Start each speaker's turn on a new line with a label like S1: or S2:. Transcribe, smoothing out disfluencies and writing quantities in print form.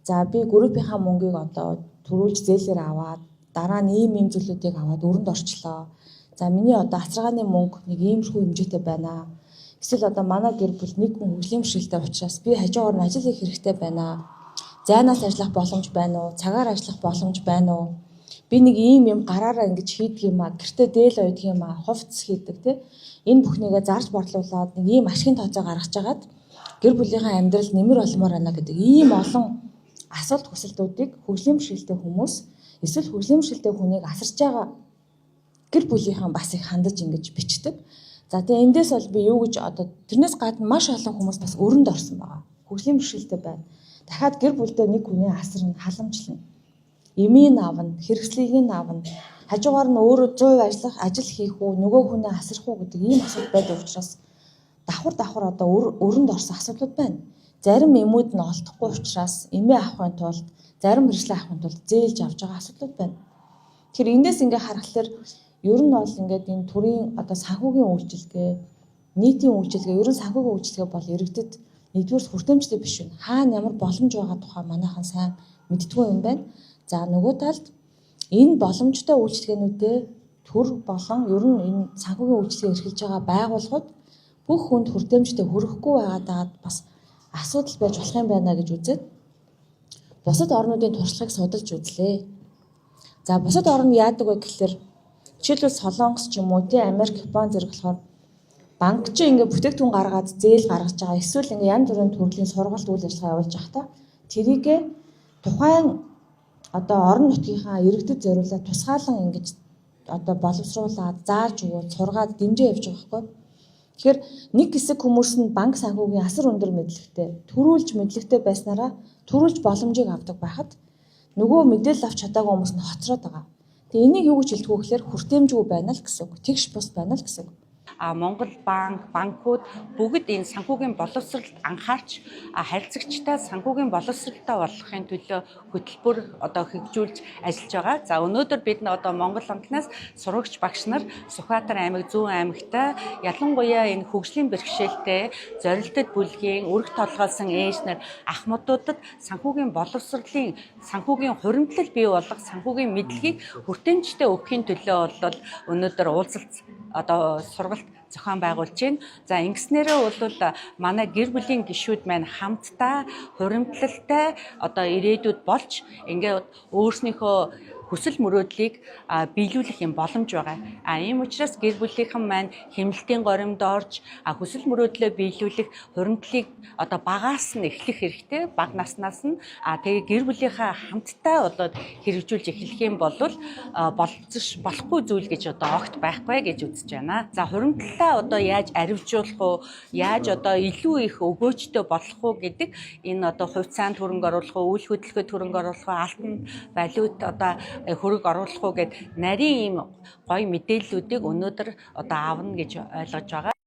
S1: За би группийнхаа мөнгийг одоо төрүүлж зээлээр аваад дараа нь ийм зүйлүүдийг аваад өрөнд орчлоо. За миний одоо асаргааны мөнгө нэг иймэрхүү хэмжээтэй байна. Эсвэл одоо манай гэр бүл нэг хүн хөгжлийн бэрхшээлтэй учраас би хажуугаар нь ажил хийх хэрэгтэй байна. Зайнаас ажиллах боломж байна уу? Цагаар ажиллах боломж байна уу? Би нэг ийм гараараа ингэж хийдэг юм аа. Гэртээ дээл ойдөг юм аа. Хувцс хийдэг тий. Энэ бүхнийгээ зарж борлуулад нэг ийм ашигын тооцоо гаргаж агаад гэр бүлийнхаа амьдрал нэмэр олмоор байна гэдэг ийм олон асуулт хүсэлтүүдийг хөгжлийн бэрхшээлтэй хүмүүс эсвэл хөгжлийн бэрхшээлтэй хүнийг асарч байгаа гэр бүлийнхэн бас их хандаж ингэж бичдэг. За тэгээ эндээс бол би юу гэж одоо тэрнээс гадна маш олон хүмүүс бас өрөнд орсон байгаа. Хөгжлийн бэрхшээлтэй байна. Дахиад гэр бүлдээ нэг хүний асарна, халамжлна. Эмийг авна, хэрэгслийг нь авна. Хажуугаар нь өөрөө 100% ажил хийх үү, нөгөө хүнээ асрах уу гэдэг ийм асуудал байдаг учраас давхар одоо өрөнд орсон асуудлууд байна. Зарим эмүүд нь олдохгүй учраас эмээ авахын тулд, зарим хэрэгслээ авахын тулд зээлж авч байгаа асуудлууд байна. Тэгэхээр эндээс ингээ харахаар ер нь бол ингээд энэ төрийн одоо санхүүгийн үйлчилгээ, нийтийн үйлчилгээ, ер нь санхүүгийн үйлчилгээ бол иргэдэд нэгдүгээр хүртээмжтэй биш вэ? Хаана ямар боломж байгаа тухай манайхан сайн мэддэггүй юм байна. За нөгөө талд энэ боломжтой үйлчилгээнүүдээ төр болон ер нь энэ санхүүгийн үйлчилгээ эрхэлж байгаа байгууллагууд бүх хүнд хүртээмжтэй хүрэхгүй байгаад бас асуудал байж болох юм байна гэж үзээд бусад орнуудын туршлагыг судалж үзлээ. За бусад орн яадаг вэ гэхэлэр жишээлбэл Солонгос ч юм уу тий Америк, Япон зэрэг болохоор банк ч ингээ бүтээгдэхүүн гаргаад зээл гаргаж байгаа. Эсвэл ингээ янз бүрийн төрлийн сургалт үйл ажиллагаа явуулж байгаа та тэрийгэ тухайн одоо орон нутгийнхаа иргэдэд зориулаад тусгаалan ингэж одоо боловсруулаад зааж өгөөд сургаад дэмжиж явж байгаа байхгүй. Тэгэхээр нэг хэсэг хүмүүс нь банк санхүүгийн асар өндөр мэдлэгтэй, төрүүлж мэдлэгтэй байснараа төрүүлж боломжийг авдаг байхад нөгөө мэдээлэл авч чадаагүй хүмүүс нь хоцроод байгаа. Тэгээ энийг юу гэж хэлдэг вэ гэхээр хүртээмжгүй байна л гэсэн үг. Тэгш бус байна л гэсэн үг.
S2: Монгол банкуд бүгд энэ санхүүгийн боловсролд анхаарч харилцагчтай санхүүгийн боловсролтой болгохын төлөө хөтөлбөр одоо хөгжүүлж ажиллаж байгаа. За өнөөдөр бид одоо Монгол банкнаас сурагч багш нар Сүхбаатар аймаг Зүүн аймагта ялангуяа энэ хөгжлийн бэрхшээлтэй зорилттой бүлгийн өргө толгойлсон ээжнэр ахмадуудад санхүүгийн боловсролын санхүүгийн хуримтлал бий болгох санхүүгийн мэдлэгийг хүртээмжтэй өгөхийн төлөө бол өнөөдөр уулзалт одоо сургалт зохион байгуулж байна. За ингэснээрээ бол манай гэр бүлийн гишүүд маань хамтдаа хуримтлалтай одоо ирээдүйд болж ингээд өөрснийхөө хүсэл мөрөөдлийг биелүүлэх юм боломж байгаа. Ийм учраас гэр бүлийнхэн маань хэмнэлтийн горимд орж хүсэл мөрөөдлөө биелүүлэх хуримтлалыг одоо багаас нь эхлэх хэрэгтэй. Бага наснаас нь тэгээ гэр бүлийнхаа хамтдаа болоод хэрэгжүүлж эхлэх юм бол болохгүй зүйл гэж одоо огт байхгүй гэж үзэж байна. За хуримтлалаа одоо яаж аривжуулах уу, яаж одоо илүү их өгөөжтэй болох уу гэдэг энэ одоо хувьцаанд хөрөнгө оруулах уу, үйл хөдлөлгөөд хөрөнгө оруулах уу, алтан валют одоо хөрөг оруулах уу гэд нарийн ийм гоё мэдээллүүдийг өнөөдөр одоо аавна гэж ойлгож байгаа.